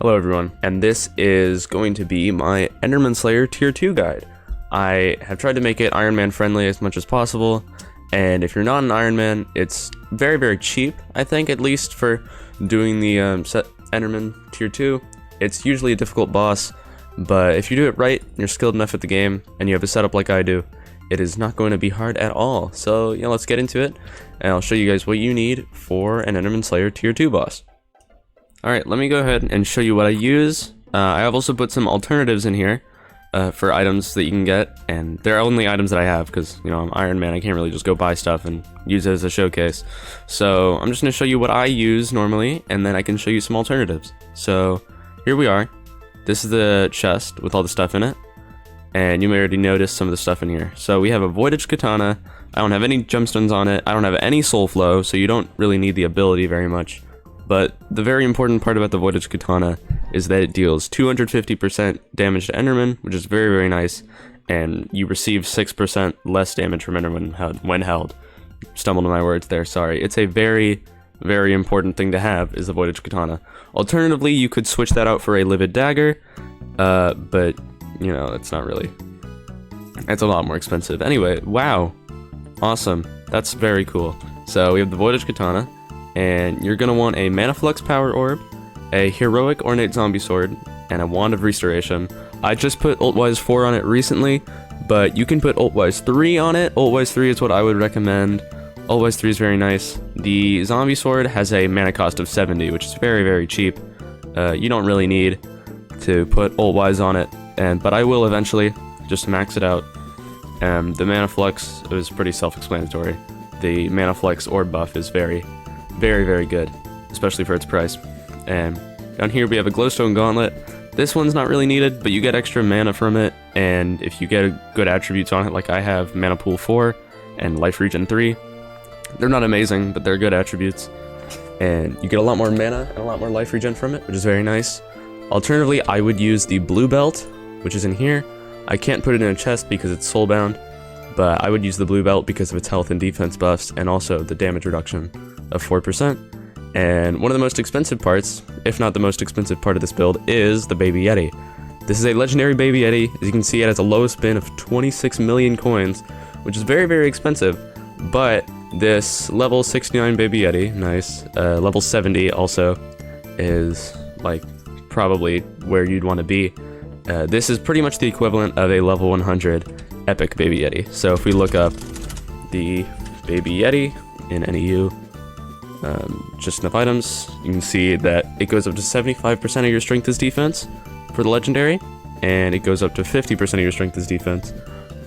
Hello everyone, and this is going to be my Enderman Slayer Tier 2 guide. I have tried to make it Ironman friendly as much as possible, and if you're not an Ironman, it's very cheap, I think, at least for doing the Enderman Tier 2. It's usually a difficult boss, but if you do it right, and you're skilled enough at the game, and you have a setup like I do, it is not going to be hard at all. So, let's get into it, and I'll show you guys what you need for an Enderman Slayer Tier 2 boss. Alright, let me go ahead and show you what I use. I have also put some alternatives in here for items that you can get, and they're only items that I have because, I'm Iron Man. I can't really just go buy stuff and use it as a showcase. So I'm just going to show you what I use normally, and then I can show you some alternatives. So here we are. This is the chest with all the stuff in it, and you may already notice some of the stuff in here. So we have a Voidage Katana. I don't have any gemstones on it. I don't have any soul flow, so you don't really need the ability very much. But the very important part about the Voidage Katana is that it deals 250% damage to Enderman, which is very nice, and you receive 6% less damage from Enderman when held. Stumbled on my words there, sorry. It's a very important thing to have, is the Voidage Katana. Alternatively, you could switch that out for a Livid Dagger, but, it's not really... It's a lot more expensive. Anyway, wow. Awesome. That's very cool. So we have the Voidage Katana, and you're going to want a Mana Flux Power Orb, a Heroic Ornate Zombie Sword, and a Wand of Restoration. I just put Ultwise 4 on it recently, but you can put Ultwise 3 on it. Ultwise 3 is what I would recommend. Ultwise 3 is very nice. The Zombie Sword has a mana cost of 70, which is very cheap. You don't really need to put Ultwise on it, but I will eventually, just to max it out. The Mana Flux is pretty self-explanatory. The Mana Flux Orb buff is very good, especially for its price. And down here we have a Glowstone Gauntlet. This one's not really needed, but you get extra mana from it, and if you get good attributes on it, like I have Mana Pool 4 and Life Regen 3, they're not amazing, but they're good attributes. And you get a lot more mana and a lot more Life Regen from it, which is very nice. Alternatively, I would use the Blue Belt, which is in here. I can't put it in a chest because it's soulbound, but I would use the Blue Belt because of its health and defense buffs, and also the damage reduction of 4%. And one of the most expensive parts, if not the most expensive part of this build, is the Baby Yeti. This is a legendary Baby Yeti. As you can see, it has a lowest spin of 26 million coins, which is very expensive. But this level 69 Baby Yeti, nice, level 70 also, is like probably where you'd want to be. This is pretty much the equivalent of a level 100 epic Baby Yeti. So if we look up the Baby Yeti in NEU, just enough items, you can see that it goes up to 75% of your strength as defense for the legendary, and it goes up to 50% of your strength as defense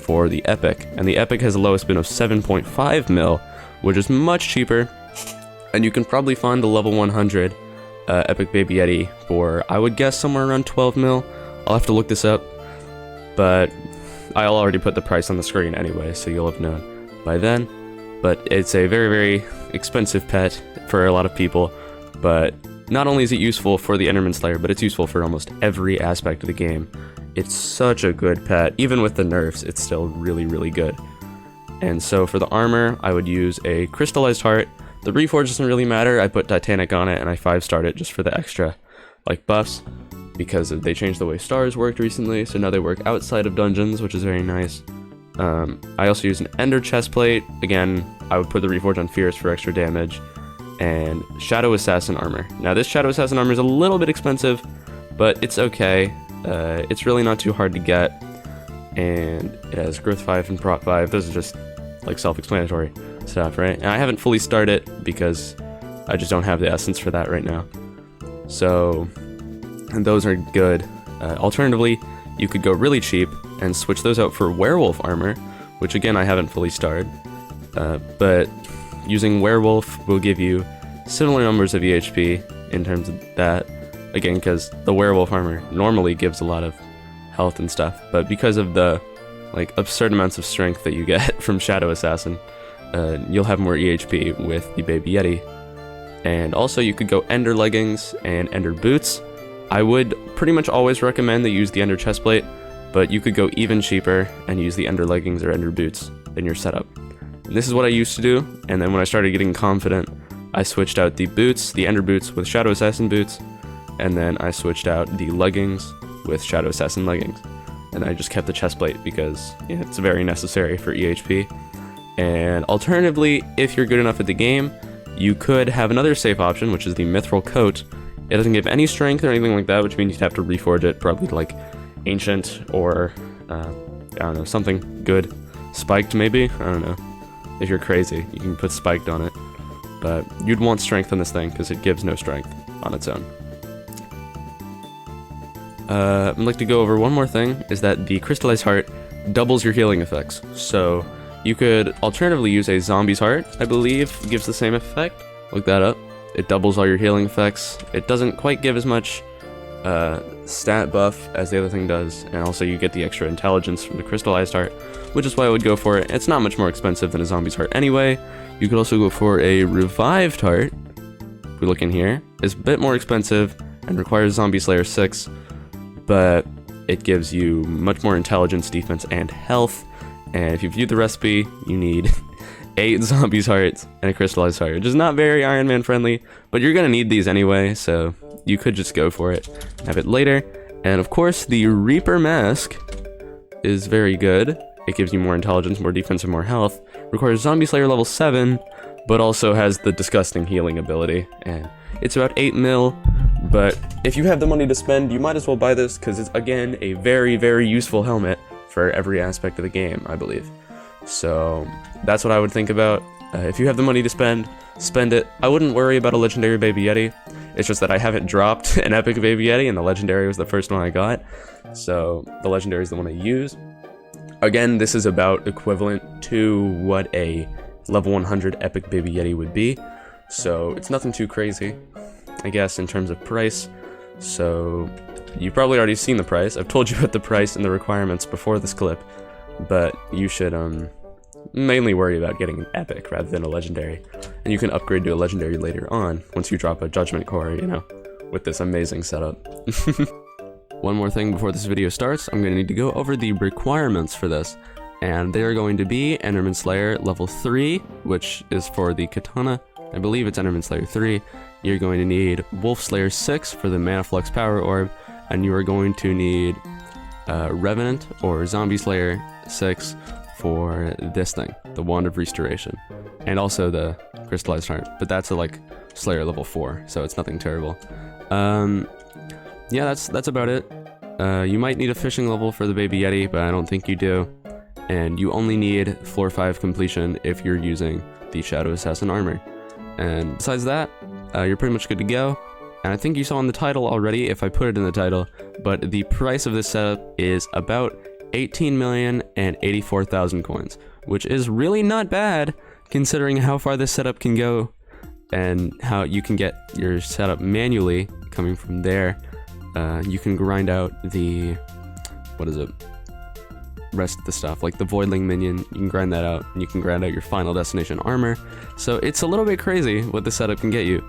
for the epic. And the epic has a lowest spin of 7.5 mil, which is much cheaper, and you can probably find the level 100 epic Baby Yeti for, I would guess, somewhere around 12 mil. I'll have to look this up, but I'll already put the price on the screen anyway, so you'll have known by then. But it's a very expensive pet for a lot of people, but not only is it useful for the Enderman Slayer, but it's useful for almost every aspect of the game. It's such a good pet. Even with the nerfs, it's still really good. And so for the armor, I would use a Crystallized Heart. The Reforge doesn't really matter. I put Titanic on it, and I 5-starred it just for the extra buffs, because they changed the way stars worked recently, so now they work outside of dungeons, which is very nice. I also use an Ender Chestplate. Again, I would put the Reforge on Fierce for extra damage, and Shadow Assassin armor. Now this Shadow Assassin armor is a little bit expensive, but it's okay. It's really not too hard to get, and it has Growth 5 and Prot 5. Those are just self-explanatory stuff, right? And I haven't fully started it because I just don't have the essence for that right now. So, and those are good. Alternatively, you could go really cheap and switch those out for Werewolf armor, which again I haven't fully starred, but using Werewolf will give you similar numbers of EHP in terms of that, again because the Werewolf armor normally gives a lot of health and stuff, but because of the absurd amounts of strength that you get from Shadow Assassin, you'll have more EHP with the Baby Yeti. And also you could go Ender Leggings and Ender Boots. I would pretty much always recommend that you use the Ender Chestplate, but you could go even cheaper and use the Ender Leggings or Ender Boots in your setup. And this is what I used to do, and then when I started getting confident, I switched out the boots, the Ender Boots with Shadow Assassin boots, and then I switched out the leggings with Shadow Assassin leggings. And I just kept the chest plate because yeah, it's very necessary for EHP. And alternatively, if you're good enough at the game, you could have another safe option, which is the Mithril Coat. It doesn't give any strength or anything like that, which means you'd have to reforge it, probably like Ancient or, I don't know, something good. Spiked, maybe? I don't know. If you're crazy, you can put Spiked on it. But you'd want strength on this thing, because it gives no strength on its own. I'd like to go over one more thing, is that the Crystallized Heart doubles your healing effects. So you could alternatively use a Zombie's Heart, I believe, gives the same effect. Look that up. It doubles all your healing effects. It doesn't quite give as much stat buff as the other thing does, and also you get the extra intelligence from the Crystallized Heart, which is why I would go for it. It's not much more expensive than a Zombie's Heart anyway. You could also go for a Revived Heart. If we look in here, it's a bit more expensive and requires Zombie Slayer 6, but it gives you much more intelligence, defense, and health. And if you view the recipe, you need 8 Zombies Hearts and a Crystallized Heart, which is not very Iron Man friendly, but you're gonna need these anyway, so you could just go for it, have it later. And of course, the Reaper Mask is very good. It gives you more intelligence, more defense, and more health. Requires Zombie Slayer level 7, but also has the disgusting healing ability. And it's about 8 mil, but if you have the money to spend, you might as well buy this, because it's, again, a very, very useful helmet for every aspect of the game, I believe. So that's what I would think about. If you have the money to spend it. I wouldn't worry about a legendary Baby Yeti. It's just that I haven't dropped an epic Baby Yeti, and the legendary was the first one I got. So the legendary is the one I use. Again, this is about equivalent to what a level 100 epic Baby Yeti would be. So it's nothing too crazy, I guess, in terms of price. So you've probably already seen the price. I've told you about the price and the requirements before this clip, but you should mainly worry about getting an epic rather than a legendary. And you can upgrade to a legendary later on once you drop a Judgment Core, you know, with this amazing setup. One more thing before this video starts, I'm going to need to go over the requirements for this. And they are going to be Enderman Slayer level 3, which is for the Katana. I believe it's Enderman Slayer 3. You're going to need Wolf Slayer 6 for the Mana Flux Power Orb. And you are going to need Revenant or Zombie Slayer 6 for this thing, the Wand of Restoration. And also the Crystallized Heart. But that's a, like, Slayer level 4, so it's nothing terrible. Yeah, that's about it. You might need a fishing level for the Baby Yeti, but I don't think you do. And you only need floor 5 completion if you're using the Shadow Assassin armor. And besides that, you're pretty much good to go. And I think you saw in the title already, if I put it in the title, but the price of this setup is about 18,084,000 coins, which is really not bad considering how far this setup can go and how you can get your setup manually coming from there. You can grind out the, rest of the stuff, like the Voidling minion. You can grind that out, and you can grind out your Final Destination armor. So it's a little bit crazy what this setup can get you.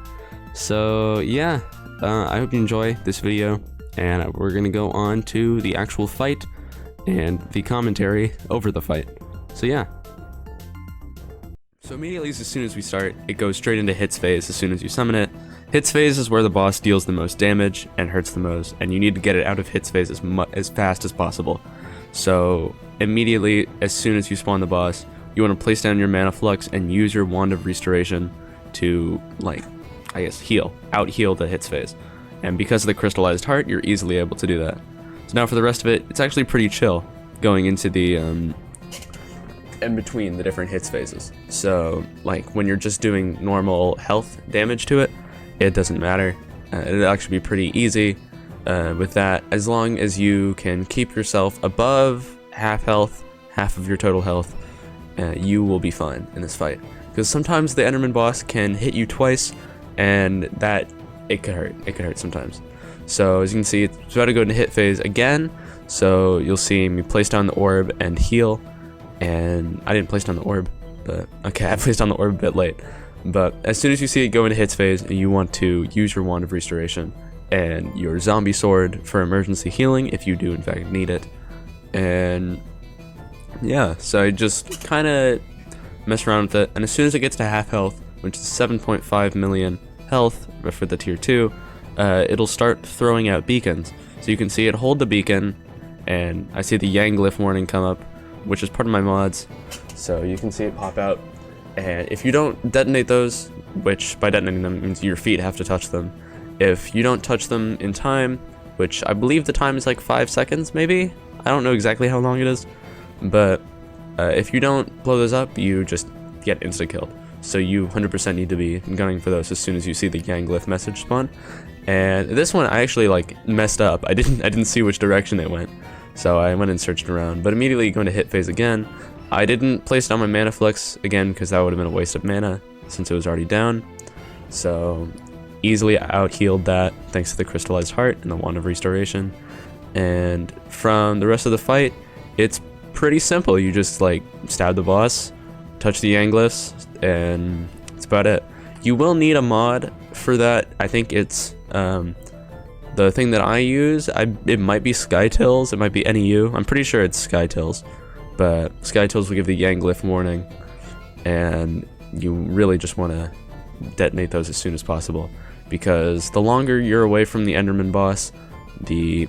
So yeah, I hope you enjoy this video, and we're gonna go on to the actual fight and the commentary over the fight. So yeah. So immediately as soon as we start, it goes straight into hits phase as soon as you summon it. Hits phase is where the boss deals the most damage and hurts the most, and you need to get it out of hits phase as fast as possible. So immediately as soon as you spawn the boss, you want to place down your Mana Flux and use your Wand of Restoration to, like, I guess out-heal the hits phase. And because of the Crystallized Heart, you're easily able to do that. So now for the rest of it, it's actually pretty chill going into the in between the different hits phases. So like when you're just doing normal health damage to it, it doesn't matter. It'll actually be pretty easy with that, as long as you can keep yourself above half health, half of your total health. You will be fine in this fight, because sometimes the Enderman boss can hit you twice, and that it could hurt sometimes. So as you can see, it's about to go into hit phase again. So you'll see me place down the orb and heal. And I didn't place down the orb, but okay, I placed down the orb a bit late. But as soon as you see it go into hits phase, you want to use your Wand of Restoration and your Zombie Sword for emergency healing if you do in fact need it. And yeah, so I just kind of mess around with it, and as soon as it gets to half health, which is 7.5 million health for the tier 2, it'll start throwing out beacons. So you can see it hold the beacon, and I see the Yang glyph warning come up, which is part of my mods. So you can see it pop out, and if you don't detonate those, which by detonating them means your feet have to touch them, if you don't touch them in time, which I believe the time is like 5 seconds maybe, I don't know exactly how long it is, but if you don't blow those up, you just get insta killed. So you 100% need to be gunning for those as soon as you see the Yang glyph message spawn. And this one I actually like messed up. I didn't see which direction it went, so I went and searched around. But immediately going to hit phase again. I didn't place down my mana flex again because that would have been a waste of mana since it was already down. So easily out healed that thanks to the crystallized heart and the wand of restoration. And from the rest of the fight, it's pretty simple. You just like stab the boss, touch the Yang glyphs, and that's about it. You will need a mod for that. I think it's the thing that I use. It might be Skytills, it might be NEU. I'm pretty sure it's Skytills, but Skytills will give the Yang glyph warning, and you really just want to detonate those as soon as possible, because the longer you're away from the Enderman boss, the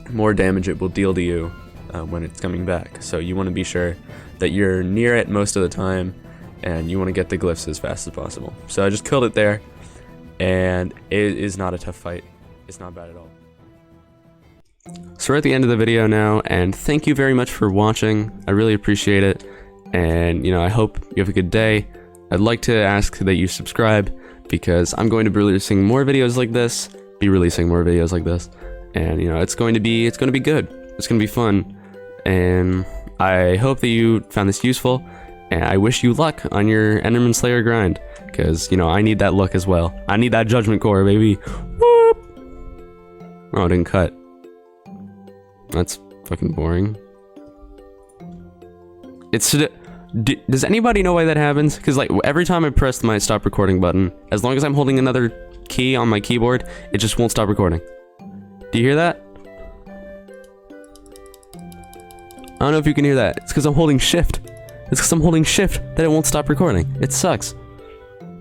more damage it will deal to you when it's coming back. So you want to be sure that you're near it most of the time, and you want to get the glyphs as fast as possible. So I just killed it there, and it is not a tough fight. It's not bad at all. So we're at the end of the video now, and thank you very much for watching. I really appreciate it, and I hope you have a good day. I'd like to ask that you subscribe, because I'm going to be releasing more videos like this, and it's going to be good. It's going to be fun, and I hope that you found this useful, and I wish you luck on your Enderman Slayer grind, because I need that luck as well. I need that judgment core, baby. Whoop! Oh, it didn't cut. That's fucking boring. Does anybody know why that happens? Because like every time I press my stop recording button, as long as I'm holding another key on my keyboard, it just won't stop recording. Do you hear that? I don't know if you can hear that. It's because I'm holding shift. That it won't stop recording. It sucks.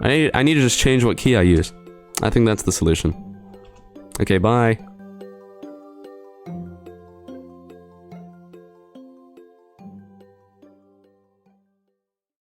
I need to just change what key I use. I think that's the solution. Okay, bye.